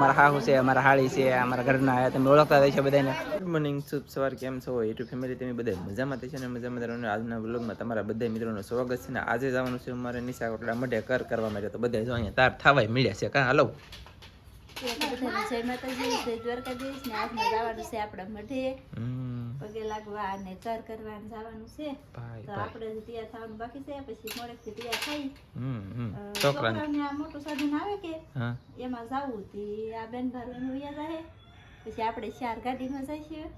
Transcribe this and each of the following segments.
મારા હાહુ છે, અમારા હાળી છે, અમારા ઘરના આયા તમે ઓળખતા થઈ છે બધાને. ગુડ મોર્નિંગ, શુભ સવાર, કેમ છો યુટ્યુબ ફેમિલી? તમે બધા મજામાં થઈ છે ને? મજામાં રહેવાનું. આજના વ્લોગમાં તમારા બધા મિત્રોનું સ્વાગત છે ને. આજે જવાનું છે અમારે નિશા કોટડા મઢે કરવા માટે. તો બધા જો અહીંયા તાર થવાય મળ્યા છે. કાં હાલો જય માતાજી, જય દ્વારકાધીશ ને. આજમાં જવાનું છે આપણા મઢે પગે લાગવા અને કર કરવા જવાનું છે. તો આપણે તૈયાર થવાનું બાકી છે, પછી મોડેકથી તૈયાર થઈ છોકરાને આ મોટું સાધન આવે કે એમાં જવું થી આ બેન ભારું વયા જાય. પછી આપણે 4 ગાડીમાં જઈશું.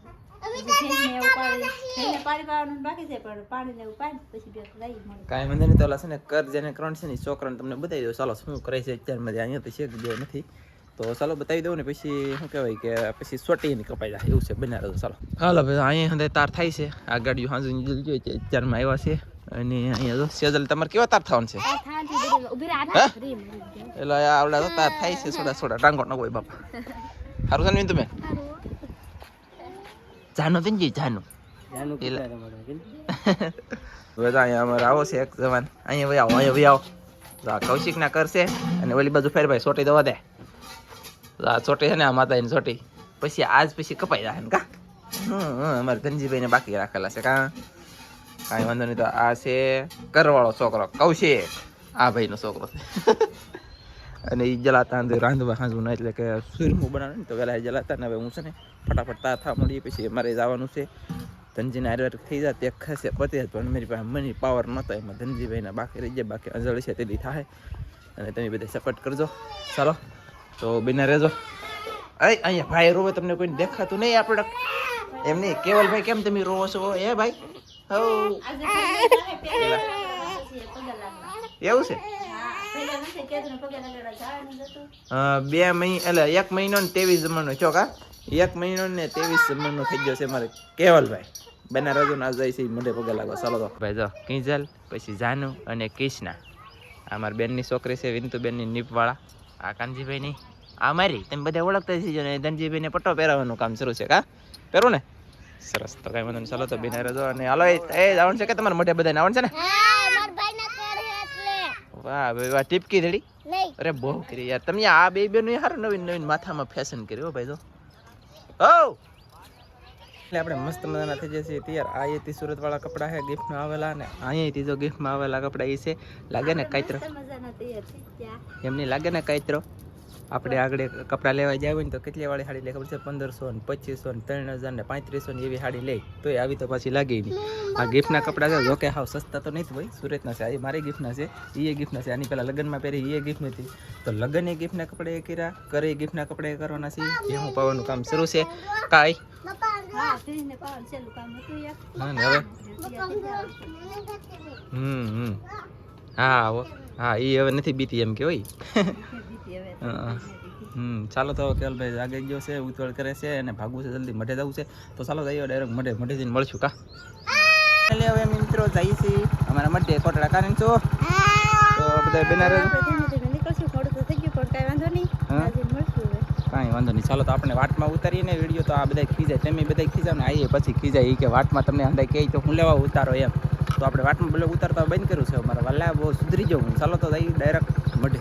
કાંઈ વાંધો નહીં. તો ઓલા છે ને કર જેને કરણ છે ને છોકરાને તમને બતાવી દો. ચાલો શું કરે છે અત્યારમાં અહીંયા તો શેક ગયો નથી. તો ચાલો બતાવી દઉં ને પછી શું કહેવાય કે પછી સોટી ની કપાઈ જાય એવું છે. બનાવે તો ચાલો હાલો ભાઈ. અહીંયા તાર થાય છે. આ ગાડીઓ હાજુ જોઈએ છે અત્યારમાં આવ્યા છે. અને અહીંયા જો સેજલ તમારે કેવા તાર થવાનું છે? એટલે આવડા તો તાર થાય છે. સોડા ટાંગો ન હોય બાપા. સારું છે ને તમે જાનો તંજી જાનો બધા અહીંયા અમારે આવો છે એક જવાન. અહીંયા ભાઈ આવો કૌશિક ના કરશે. અને ઓલી બાજુ ફેર ભાઈ સોટી દવા દે. આ ચોટી છે ને આ માતા એની ચોટી પછી આજ પછી કપાઈ જાય ને કા. અમારે ધનજીભાઈ ને બાકી રાખેલા છે કા. કાંઈ વાંધો નહીં. તો આ છે કરવાળો છોકરો કૌશિક, આ ભાઈ નો છોકરો છે. અને એ જલાતા રાંધવા હાંજવું ના એટલે કે સુરમું બનાવે ને તો પેલા જલાતા ને હવે હું છે ને ફટાફટ તાર થવા મળીએ. પછી અમારે જવાનું છે ધનજીને આયુર્વેદ થઈ જાય તે ખાસે પતે પણ મારી પાસે મની પાવર નહોતો. એમાં ધનજીભાઈના બાકી રહી જાય. બાકી અંજળ છે તેથી થાય. અને તમે બધા સપોર્ટ કરજો. ચાલો તો બિના રહેજો. અહીંયા ભાઈ રોવે તમને કોઈને દેખાતું નહીં આપણે એમ નહીં. કેવલભાઈ કેમ તમે રોવો છો? એ ભાઈ એવું છે. 2 મહિના એટલે 1 મહિનો ને 23 જમણનો છો કા. 1 મહિનો ને 23 જમણનો થઈ ગયો છે મારે કેવલભાઈ. બના રજો ના જાય છે મને પગે લાગો. ચાલો તો ભાઈ જો કિંજલ પછી જાનુ અને કૃષ્ણા. આ મારી બેનની છોકરી છે વિંતુબેનની નીપવાળા. આ કાનજીભાઈ ની આ મારી તમે બધા ઓળખતા થઈજો ને. ધનજીભાઈ ને પટ્ટો પહેરાવવાનું કામ શરૂ છે કા. પહેરું ને સરસ. તો કઈ વાંધો નહીં. ચાલો તો બિના રજો. અને હાલો એ આવવાનું છે કે તમારે મોઢે બધા આવવાનું છે ને? વાહ ભાઈ વાહ. ટીપકી ધડી અરે બહુ કરી યાર તમે. આ બે બેનું હાર નવીન માથામાં ફેશન કર્યો ભાઈ. જો એટલે આપણે મસ્ત મજાના થઈ જશે તૈયાર. આ એથી સુરત વાળા કપડા છે ગિફ્ટમાં આવેલા. ને અહીંયાથી જો ગિફ્ટમાં આવેલા કપડા એ છે. લાગે ને કાયત્રો એમની લાગે ને કાયત્રો. આપણે આગળ કપડાં લેવા જાય હોય ને તો કેટલી વાળી સાડી લે ખબર છે? 1500 ને 2500 ને 3000 ને 3500 ને એવી સાડી લે તો આવી તો પાછી લાગે નહીં. આ ગિફ્ટના કપડાં છે. જોકે હાવ સસ્તા તો નહીં ભાઈ. સુરતના છે. આ મારી ગિફ્ટના છે. એ ગિફ્ટના છે. આની પહેલાં લગ્નમાં પહેરી એ ગિફ્ટ નથી. તો લગ્ન એ ગિફ્ટના કપડે કર્યા કરે એ ગિફ્ટના કપડે કરવાના છે. એ હું પાવાનું કામ શરૂ છે કાંઈ. હા ને હવે હા એ હવે નથી બીતી એમ કે હોય. ચાલો તો કેવલભાઈ આગળ ગયો છે. ઉતવળ કરે છે અને ભાગવું છે. જલ્દી મઢે જવું છે. તો ચાલો જઈએ ડાયરેક્ટ મઢે જઈને મળશું કા. એટલે હવે મિત્રો જઈએ છીએ અમારા મઢે કોટડા કારણ છો. તો બધા બનારે કાંઈ વાંધો નહીં. ચાલો તો આપણે વાટમાં ઉતારીએ ને વિડીયો. તો આ બધા ખીજાય તમે બધા ખીજાવ ને આવીએ પછી ખીજાય એ કે વાટમાં તમને અંદાજ કહે તો હું લેવા ઉતારો એમ. તો આપણે વાટમાં બ્લોગ ઉતારતા બંધ કર્યું છે મારા વાલા. બહુ સુધરી જવું. ચાલો તો જઈએ ડાયરેક્ટ મઢે.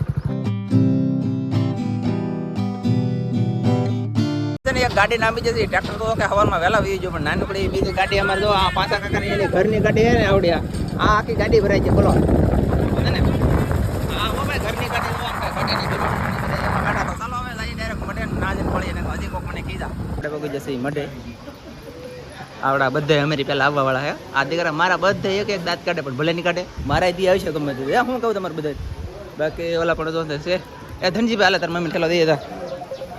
એક ગાડી નામી જશે. ટ્રેક્ટર તો કે હવારમાં વહેલા વી જો પણ નાનકડી બીજી ગાડી અમારે જો આ પાછા કાકાની એની ઘરની ગાડી છે ને આવડ્યા. આ આખી ગાડી ભરાય છે બોલો. હા ભાઈ ઘરની ગાડી ચાલો હવે જઈએ ડાયરેક્ટ મઢે. ના જ પડી ને હજી કોક મને કીધા આપણે પગી જશે મઢે. આવડા બધા અમારી પહેલા આવવા વાળા હે. આ દીકરા મારા બધા એક દાંત કાઢે પણ ભલે નહીં કાઢે. મારા દી આવશે ગમે તે. હું કહું તમારે બધા બાકી ઓલા પણ જો છે. એ ધનજીભાઈ હાલે તાર મમ્મી ઠેલો દઈએ હતા.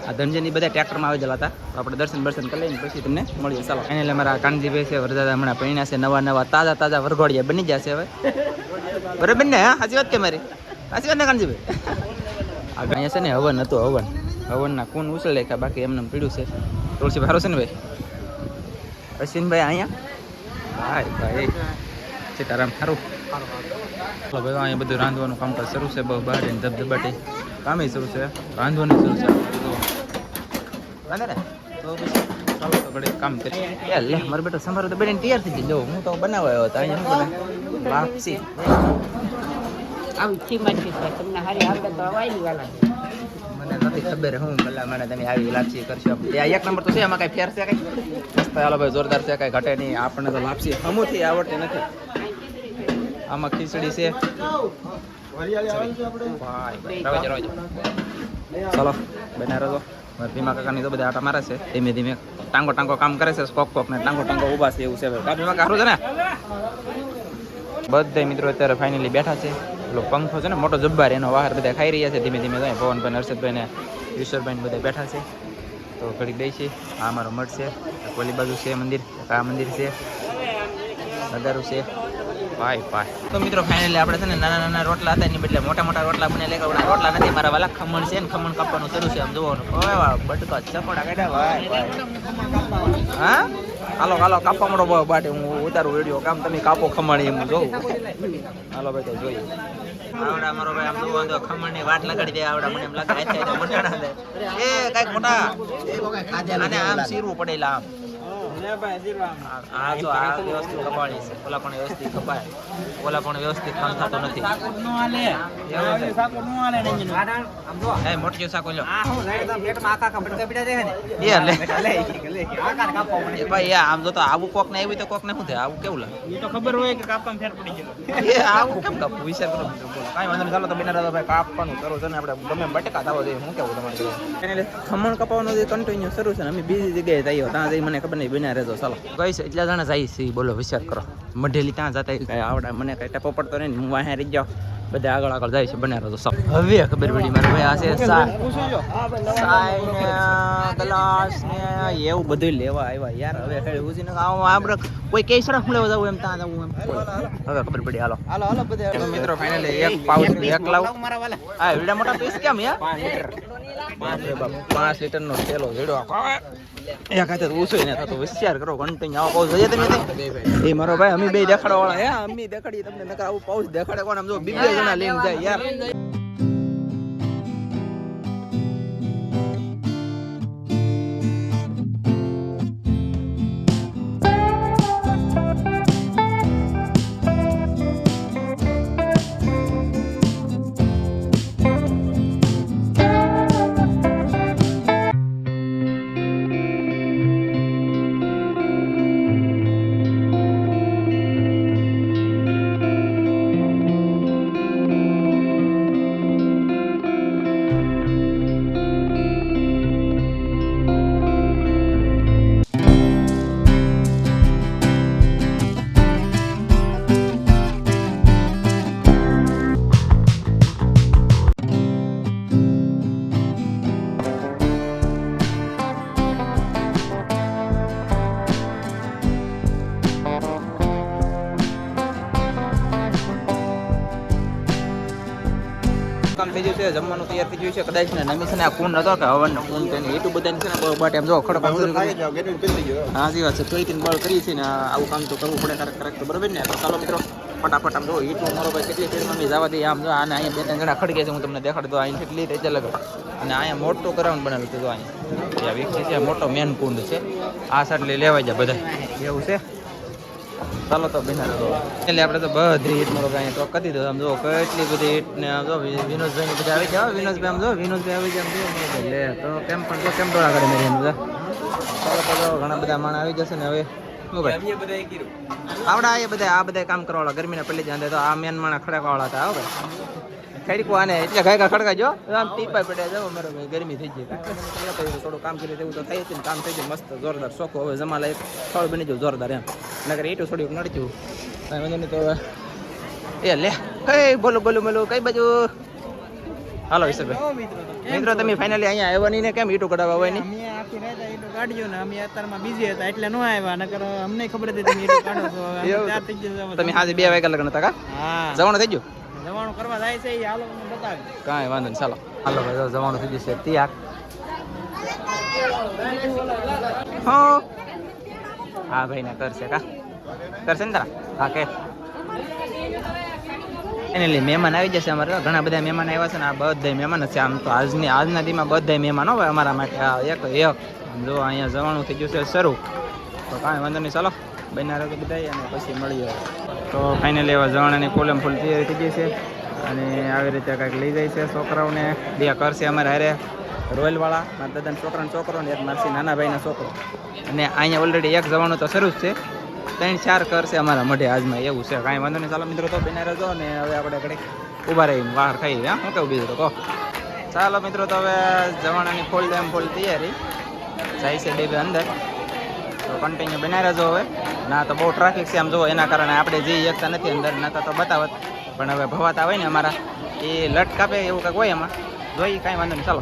આ ધનજીની બધા ટ્રેક્ટરમાં આવી જલા હતા. આપણે દર્શન બર્શન કરી લઈને પછી તમને મળીએ. ચાલો એને એટલે મારા કાનજીભાઈ છે વરદાદા હમણાં પૈણા છે. નવા તાજા વરઘોડિયા બની જશે હવે. બરાબર ને? હા સાચી વાત કે મારી સાચી વાત ને કાનજીભાઈ? અહીંયા છે ને હવન હતું. હવનના કોણ ઉછળ લેખા બાકી એમને પીડ્યું છે. તુલસીભાઈ સારું છે ને ભાઈ? અશ્વિનભાઈ અહીંયા ભાઈ સીતારામ સારું. ભાઈ અહીંયા બધું રાંધવાનું કામકાજ શરૂ છે. બહુ બહાર ધબધબાટી કામે શરૂ છે. રાંધવાનું શરૂ છે. રાંધે ને તો પછી ચાલો તો ઘડી કામ કરીએ. લે મારો બેટો સમારો તો બેન તૈયાર થઈ ગયો. હું તો બનાવવા આવ્યો હતો. અહીંયા શું બને વાપસી આવી ચીમાટી તમને હારી આવડે તો વાયલી વાલા મને નથી ખબર હું ભલા મને તમે આવી લાપસી કરશો એક નંબર તો છે એમાં કઈ ફેર છે કઈ મસ્ત હાલો ભાઈ જોરદાર છે કઈ ઘટે નહીં આપણને તો લાપસી હમુથી આવડતી નથી આમાં ખીચડી છે ચલો બના રહો ભીમા કાકાની તો બધા આટા મારે છે ધીમે ધીમે ટાંગો કામ કરે છે કોક ને ટાંગો ઊભા છે એવું છે ભીમા કાકા છે ને બધા મિત્રો અત્યારે ફાઇનલી બેઠા છે પેલો પંખો છે ને મોટો જબ્બાર એનો બહાર બધા ખાઈ રહ્યા છે ધીમે ધીમે પવનભાઈ હર્ષદભાઈ ને ઈશ્વરભાઈ બધા બેઠા છે તો ઘડીક દઈ છે આ અમારો મઠ છે ઓલી બાજુ છે મંદિર આ મંદિર છે નગારું છે ભાઈ તો મિત્રો ફાઇનલી આપણે છે ને નાના રોટલા હતા એની બદલે મોટા રોટલા બને લે રોટલા નથી મારા વાલા ખમણ છે ને ખમણ કાપવાનું શરૂ છે આમ જોવાનું બટકા ચપડા કાઢ્યા ભાઈ હા હાલો કાપવા મળો બાટે હું ઉતારું વિડીયો કામ તમે કાપો ખમણ એમ જોઉં હાલો ભાઈ તો જોઈએ આવડા મારો ભાઈ આમ જોવો ખમણ ની વાટ લગાડી દે આવડા મને એમ લાગે મોટા દે એ કઈક મોટા આને આમ સીરવું પડેલા આમ વ્યવસ્થિત કપાણી છે ઓલા પણ વ્યવસ્થિત કપાય ઓલા પણ વ્યવસ્થિત કામ થતું નથી મોટી શાકો લો ભાઈ આમ જો તો આવું કોક ને આવ્યું તો કોક ને શું થાય આવું કેવું લાગે તો ખબર હોય કે કાપવામાં ફેર પડી ગયો આવું કેમ કાપવું વિચાર કરો કાંઈ વાંધો નહીં ચાલો તો બિના ભાઈ કાપવાનું શરૂ છે ને આપણે ગમે બટકા થવા જોઈએ શું કેવું તમારે ખમણ કપાવાનું જે કન્ટિન્યુ શરૂ છે ને અમે બીજી જગ્યાએ જઈએ ત્યાં જઈ મને ખબર નહીં બિના રહેજો ચાલો કઈ છે એટલા જણા જાય છે બોલો વિચાર કરો મઢેલી ત્યાં જતા કઈ આવડા મને કઈ ટપો પડતો નહીં હું વાહે રહી જાઉં બધા આગળ જાય છે બને રહેજો સબ હવે ખબર પડી મારે ભાઈ આ છે ગ્લાસ ને એવું બધું લેવા આવ્યા યાર હવે ઉસીને આપણે કોઈ કઈ સડક લેવા જવું એમ ત્યાં જવું એમ હવે ખબર પડી હાલો બધા મિત્રો ફાઇનલી એક પાઉચ એક લાવ હા એવડા મોટા પીસ કેમ યાર 5 લીટર નો થેલો જેડો એક હાથે ઉસોઈ ને તો વિચાર કરો કન્ટિન્યુ આવો પાઉચ જોઈએ તમે એ મારો ભાઈ અમે બે દેખાડવા વાળા હે અમે દેખાડીએ તમને નકર આવું પાઉચ દેખાડે કોણ આમ જો બીબે જણા લઈને જાય યાર કામ થઈ ગયું છે જમવાનું તૈયાર થઈ ગયું છે કદાચ ને નમી છે ને આ કુંડ હતો કે હવન કુંડ તેને એટલું બધા છે ને બહુ બાટે એમ જો ખડક હા જી વાત છે તોય તેને બળ કરી છે ને આવું કામ તો કરવું પડે કરેક્ટ તો બરોબર ને તો ચાલો મિત્રો ફટાફટ આમ જો ઈટું મારો ભાઈ કેટલી ફેરમાં બી જવા દઈએ આમ જો આને અહીંયા બે ત્રણ જણા ખડકે છે હું તમને દેખાડ દો અહીં કેટલી રીતે અલગ અને અહીંયા મોટું કરાવવાનું બનાવેલું છે જો અહીંયા વિકસી છે મોટો મેન કુંડ છે આ સાટલી લેવાઈ જાય બધા એવું છે ચાલો તો બિના એટલે આપણે તો બધી ઈટ મારો ભાઈ તો કરી દો આમ જો કેટલી બધી ઈટ ને આમ જો વિનોદભાઈ ની બધા આવી ગયા વિનોદભાઈ આમ જો વિનોદભાઈ આવી જાય આમ લે તો કેમ પણ જો કેમ ડોળા કાઢે મેરી એમ ચાલો તો ઘણા બધા માણ આવી જશે ને હવે આવડા એ બધા આ બધા કામ કરવાવાળા ગરમીના પેલી જાય તો આ મેન માણા ખડકવાવાળા હતા હવે ખેડકો આને એટલે ગાયકા ખડકાજો આમ ટીપાઈ પડ્યા જાવ મારો ભાઈ ગરમી થઈ ગઈ થોડું કામ કર્યું તેવું તો થઈ હતું કામ થઈ ગયું મસ્ત જોરદાર શોખો હવે જમાલા એક ફળ બની જવું જોરદાર એમ નગર એટલું થોડીક નડતું કાંઈ વાંધો નહીં તો એ લે કઈ બોલો કઈ બાજુ હાલો ઈશ્વરભાઈ મિત્રો તમે ફાઇનલી અહીંયા આવ્યા નહીં ને કેમ ઈટું કઢાવવા હોય નહીં આખી રાત ઈટું કાઢ્યો ને અમે અત્યારમાં બીજી હતા એટલે ન આવ્યા નકર અમને ખબર હતી તમે ઈટું કાઢો છો તૈયાર થઈ ગયો તમે હાજે 2 વાગ્યા લગન હતા કા હા જવાનું થઈ ગયું જવાનું કરવા જાય છે એ હાલો મને બતાવે કાંઈ વાંધો નહીં ચાલો હાલો ભાઈ જવાનું થઈ જશે તૈયાર હા ભાઈ ને કરશે કા કરશે ને તારા હા કે એને મહેમાન આવી જશે અમારે ઘણા બધા મહેમાન આવ્યા છે ને આ બધા મહેમાન છે આમ તો આજના દીમાં બધા મહેમાન હોય અમારા માટે આ એક જો અહીંયા જવાનું થઈ ગયું છે શરૂ તો કાંઈ વાંધો નહીં ચાલો બન્યા રહો બધા અને પછી મળીએ તો ફાઇનલી એવા જવાનાની કોલમ ફૂલ તૈયારી થઈ ગઈ છે અને આવી રીતે કાંઈક લઈ જાય છે છોકરાઓને બે કરશે અમારે હારે રોયલવાળા, મારા દાદાના છોકરાનો છોકરો ને એક મારસી નાના ભાઈનો છોકરો. અને અહીંયા ઓલરેડી એક જવાનું તો શરૂ જ છે. 3-4 ઘર છે અમારા મઢે આજમાં, એવું છે. કાંઈ વાંધો નહીં, ચાલો મિત્રો તો બિના રહેજો. અને હવે આપણે ઘડીક ઊભા રહીને બહાર ખાઈએ. હા, શું કેવું બીજું તો કહો. ચાલો મિત્રો, તો હવે જવાનાની ફૂલ તૈયારી જાય છે બે અંદર. તો કન્ટિન્યુ બનાવી રહેજો. હવે ના તો બહુ ટ્રાફિક છે આમ જુઓ, એના કારણે આપણે જઈ શકતા નથી અંદર, ના તો બતાવત. પણ હવે ભવાતા હોય ને અમારા એ લટ કાપે એવું કંઈક હોય એમાં, જોઈ કાંઈ વાંધો નહીં. ચાલો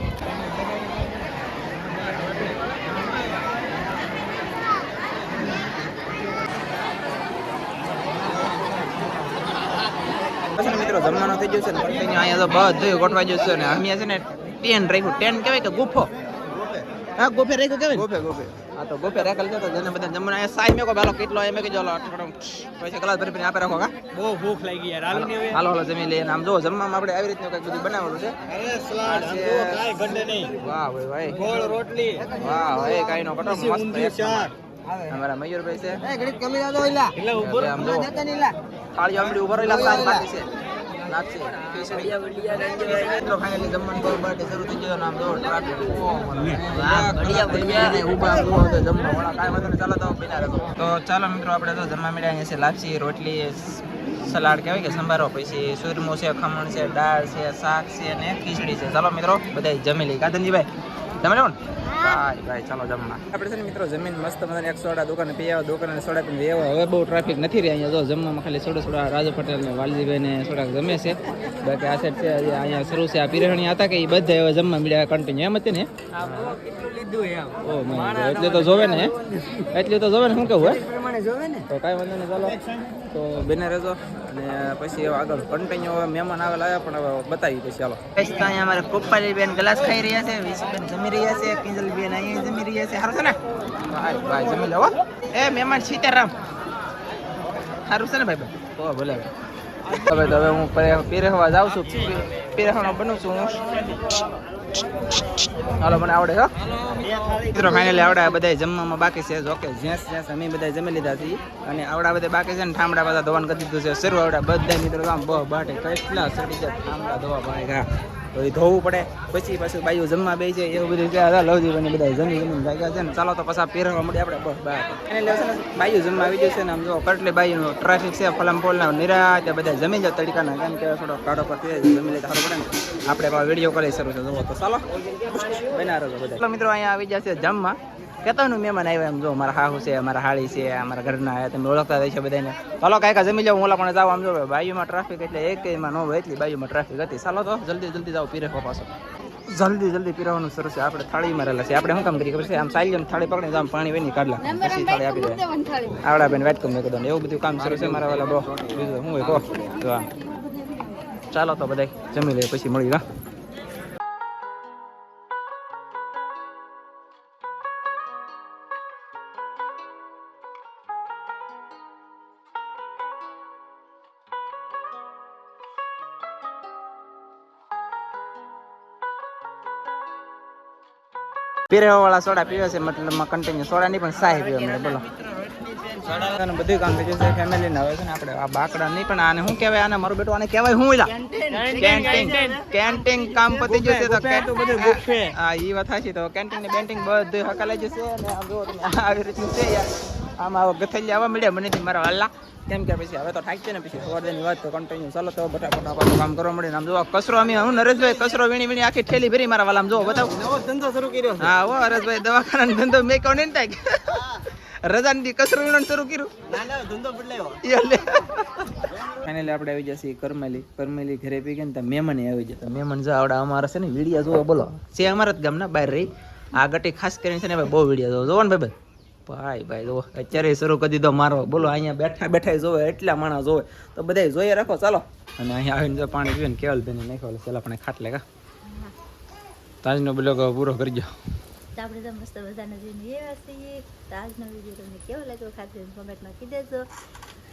મિત્રો, જમવાનું થઈ ગયું છે ને કન્ટિન્યુ. અહીંયા તો બધું ગોઠવાઈ ગયું છે ને અહીંયા છે ને ટેન રાખ્યું. ટેન કહેવાય કે ગુફો? હા, ગોફે રાખ્યું કહેવાય. ગોફે હા, તો ગોફે રાખેલ છે. તો જેને બધા જમવાનું અહીંયા સાઈ મેકો પેલો કેટલો એમ કે જો પછી ગ્લાસ ભરી આપે રાખો. કા બહુ ભૂખ લાગી યાર. હાલો હાલો જમી લઈએ. આમ જો જમવામાં આપણે આવી રીતનું કંઈક બધું બનાવેલું છે. વાહ ભાઈ, ગોળ રોટલી, વાહ ભાઈ, કાઈ નો કટો મસ્ત. અમારા મયુરભાઈ છે. આમ જો થાળી આમડી ઉભો રહેલા સાત બાકી છે. તો ચાલો મિત્રો, આપણે તો જમવા મળ્યા છે. લાપસી, રોટલી, સલાડ કહેવાય કે સંભારો, પછી સુરમો છે, ખમણ છે, દાળ છે, શાક છે અને ખીચડી છે. ચાલો મિત્રો બધા જમી લઈ. કાદનજીભાઈ તમે લો ને? ભાઈ ચાલો જમવા. આપણે છે ને મિત્રો જમીન મસ્ત મજાની એક સોડા દુકાને પી આવ્યા. દુકાને સોડા પીને એવા હવે બહુ ટ્રાફિક નથી રહી અહીંયા. જો જમવામાં ખાલી સોડા રાજુ પટેલ ને વાલજીભાઈ ને સોડા જમે છે. બાકી આ સાઈડ છે અહીંયા શરૂ છે. આ પીરહણી હતા કે એ બધા હવે જમવા મળ્યા કન્ટિન્યુ. એમ હતી ને? એટલે તો જોવે ને, એટલે તો જોવે ને. શું કેવું તો કાંઈ વાંધો નહીં. ચાલો તો બેને રહેજો. અને પછી આગળ કન્ટિન્યુ હવે મહેમાન આવેલા આવ્યા પણ હવે બતાવી પછી. ચાલો અહીંયા અમારે પપ્પાની બેન ગ્લાસ ખાઈ રહ્યા છે, વિશુબેન જમી રહ્યા છે, કિંજલબેન અહીંયા જમી રહ્યા છે. સારું છે ને ભાઈ? જમી લો. એ મહેમાન સીતારામ, સારું છે ને ભાઈ? તો ભલે. હવે તો હવે હું પીરહવા જાઉં છું. પીરહવાનો બનું છું હું. હાલો, મને આવડે હો મિત્રો. ફાઇનલી આવડે. બધા જમવામાં બાકી છે. જોકે જ્યાં અમે બધા જમી લીધા છીએ અને આવડા બધા બાકી છે ને. ઠામડા બધા ધોવાનું કરી દીધું છે. શરૂ આવડા બધા મિત્રો આમ બહુ બાટે કેટલા સડી જાય ઠામડા ધોવા ભાઈ. ઘા તો એ ધોવું પડે. પછી પાછું બાયું જમવા બે છે એવું બધું કહેતા લવજીભાઈ બધા જમીને જાગ્યા છે ને. ચાલો તો પાછા પીરવા મળે આપણે બસ બહાર. એને લેશે ને બાયું જમવા આવી ગયું છે ને. આમ જો કેટલી બાયું ટ્રાફિક છે. ફલમ ફોલના નિરાતે બધા જમી જાવ તડકાના. કેમ કે થોડો કાઢો પર જમી લે સારું પડે ને. આપણે વિડીયો કરી શરૂ છે જોવો તો. ચાલો બના રહો બધા. મિત્રો અહીંયા આવી જશે જમવા. કેતાનું મહેમાન આવ્યા એમ જો. મારા હાહુ છે, મારા હાળી છે, અમારા ઘરના આવ્યા. તમે ઓળખતા થઈ છે બધાને. ચાલો કાંઈક જમી જાવ. ઓલા પણ જાવ. આમ જો બાયુમાં ટ્રાફિક એટલે એકમાં ન હોય એટલી બાયુમાં ટ્રાફિક હતી. ચાલો તો જલ્દી જાવ પીરવા પાછો. જલ્દી પીરવાનું શરૂ છે. આપણે થાળી મારેલા છે. આપણે શું કામ કરીએ ખબર છે? આમ સાઈલ થાળી પકડીને આમ પાણી વેની કાઢલા પછી થાળી આપી દે. આવડા બેન વાત કમ મેં એવું બધું કામ શરૂ છે મારા વાલા. બહુ બીજું શું હોય કહો. ચાલો તો બધા જમી લઈએ પછી મળી. હા પીરેવા વાળા સોડા પીવે છે. મતલબ કન્ટિન્યુ સોડા નહીં પણ સાહી પીવે મને. બોલો સોડા બધું કામ થઈ જશે ફેમિલી ને. હવે છે ને આપણે આ બાકડા નહીં પણ આને શું કહેવાય? આને મારું બેટું આને કહેવાય શું? કેન્ટીન કામ પતી જશે તો બધું. હા એ વાત સાચી. તો કેન્ટીન ને બેન્ટીન બધું હકાલાઈ જશે. અને આમ જો તમે આવી રીતનું છે યાર. આમાં ગથેલી આવવા મળ્યા મને મારા વાલા. કેમ કે પછી હવે તો થાક છે ને. પછી સવારની વાત તો કન્ટિન્યુ. ચાલો તો ફટાફટ કામ કરવા મળે. આમ જો કચરો અમે હું નરેશભાઈ કચરો વીણી આખી ઠેલી ભરી મારા વાલા. આમ જો બતાવ નવો ધંધો શરૂ કર્યો. હા હો હરેશભાઈ દવાખાનાનો ધંધો મેં કહો ને રજાની કચરો વીણવાનું શરૂ કર્યું. ધંધો બદલાયો. ફાઇનલી આપણે આવી જશે કરમેલી ઘરે પી ગયા ને ત્યાં મહેમાન આવી જતા. મહેમાન જો આવડા અમારા છે ને વિડીયા જોવો. બોલો છે અમારા જ ગામના બહાર રહી. આ ગટી ખાસ કરીને છે ને ભાઈ બહુ વિડીયા જોવો ને ભાઈ જો અત્યારે શરૂ કરી દીધો મારો. બોલો અહીંયા બેઠા જોવે એટલા માણસ જોવે તો બધા જોઈએ રાખો. ચાલો અને અહીંયા આવીને જો પાણી પીવે ને કેવલ બેન નાખ્યો ચાલ આપણે ખાટલે કા તાજનો બ્લોગ પૂરો કરજો. આપણે તો મસ્ત બધાને જોઈને એવા છીએ. તો આજનો વિડીયો તમને કેવો લાગ્યો ખાસ કોમેન્ટમાં કહી દેજો.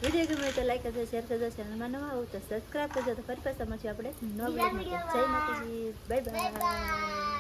વિડીયો ગમે તો લાઈક કરજો, શેર કરજો. ચેનલમાં નવા આવો તો સબસ્ક્રાઈબ કરજો. તો ફરી પાછા મળશું આપણે નવા બ્લોગમાં. જય માતાજી, બાય બાય.